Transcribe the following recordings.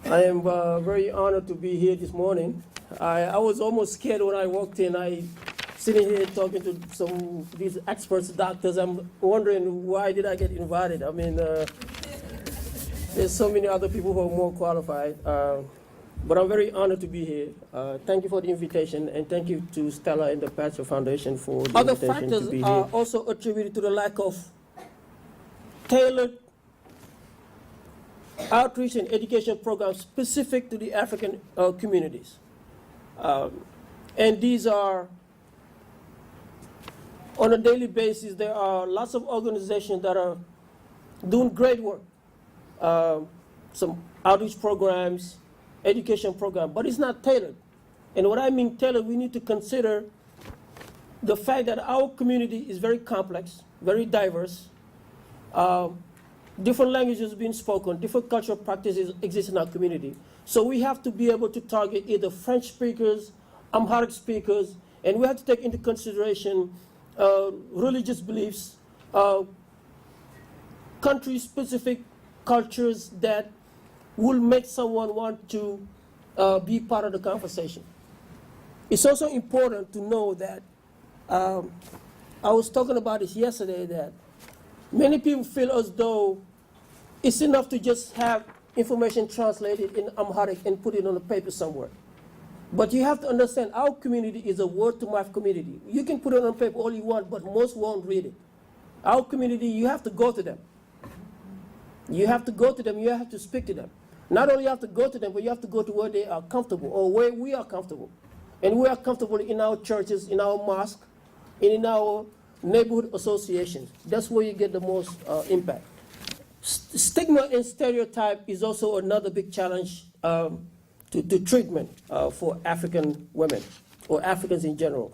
I am very honored to be here this morning. I was almost scared when I walked in. I sitting here talking to some of these experts, doctors. I'm wondering why did I get invited? I mean, there's so many other people who are more qualified. But I'm very honored to be here. Thank you for the invitation, and thank you to Stella and the Patcha Foundation for the invitation to be here. Other factors are also attributed to the lack of tailored outreach and education programs specific to the African communities. And these are, on a daily basis, there are lots of organizations that are doing great work. Some outreach programs, education program, but it's not tailored. And what I mean tailored, we need to consider the fact that our community is very complex, very diverse. Different languages being spoken, different cultural practices exist in our community. So we have to be able to target either French speakers, Amharic speakers, and we have to take into consideration religious beliefs, country-specific cultures that will make someone want to be part of the conversation. It's also important to know that, I was talking about this yesterday, that many people feel as though it's enough to just have information translated in Amharic and put it on a paper somewhere. But you have to understand our community is a word-to-mouth community. You can put it on paper all you want, but most won't read it. Our community, you have to go to them. You have to go to them, you have to speak to them. Not only you have to go to them, but you have to go to where they are comfortable or where we are comfortable. And we are comfortable in our churches, in our mosque, and in our neighborhood associations. That's where you get the most impact. Stigma and stereotype is also another big challenge to treatment for African women or Africans in general,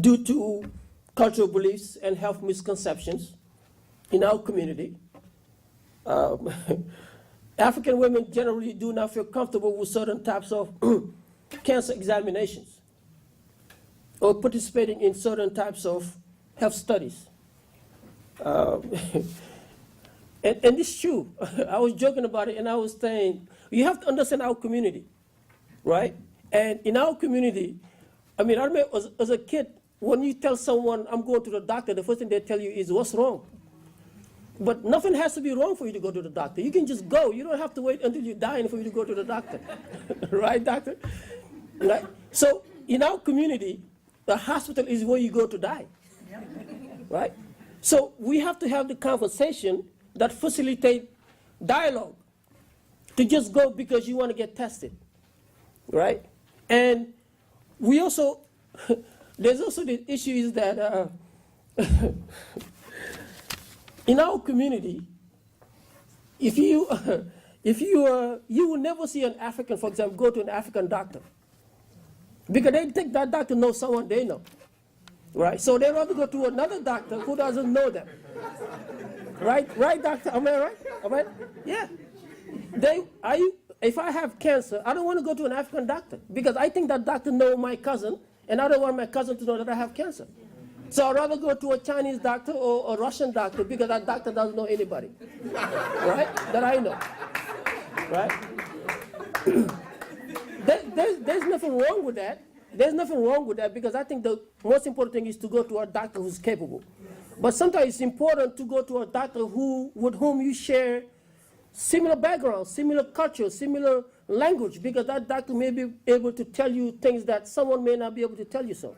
due to cultural beliefs and health misconceptions in our community. African women generally do not feel comfortable with certain types of cancer examinations or participating in certain types of health studies. And it's true. I was joking about it, and I was saying, you have to understand our community, right? And in our community, I mean, I remember as a kid, when you tell someone, I'm going to the doctor, the first thing they tell you is, what's wrong? But nothing has to be wrong for you to go to the doctor. You can just go. You don't have to wait until you're dying for you to go to the doctor. Right, doctor? Right? So in our community, the hospital is where you go to die. Right? So we have to have the conversation that facilitate dialogue, to just go because you want to get tested. Right? And we also, there's also the issue is that in our community, you will never see an African, for example, go to an African doctor, because they think that doctor knows someone they know, right? So they rather go to another doctor who doesn't know them, right? Right, doctor? Am I right? Am I? Yeah. If I have cancer, I don't want to go to an African doctor because I think that doctor knows my cousin, and I don't want my cousin to know that I have cancer. So I'd rather go to a Chinese doctor or a Russian doctor because that doctor doesn't know anybody, right? That I know, right? There's nothing wrong with that. There's nothing wrong with that because I think the most important thing is to go to a doctor who's capable. But sometimes it's important to go to a doctor with whom you share similar background, similar culture, similar language, because that doctor may be able to tell you things that someone may not be able to tell you so.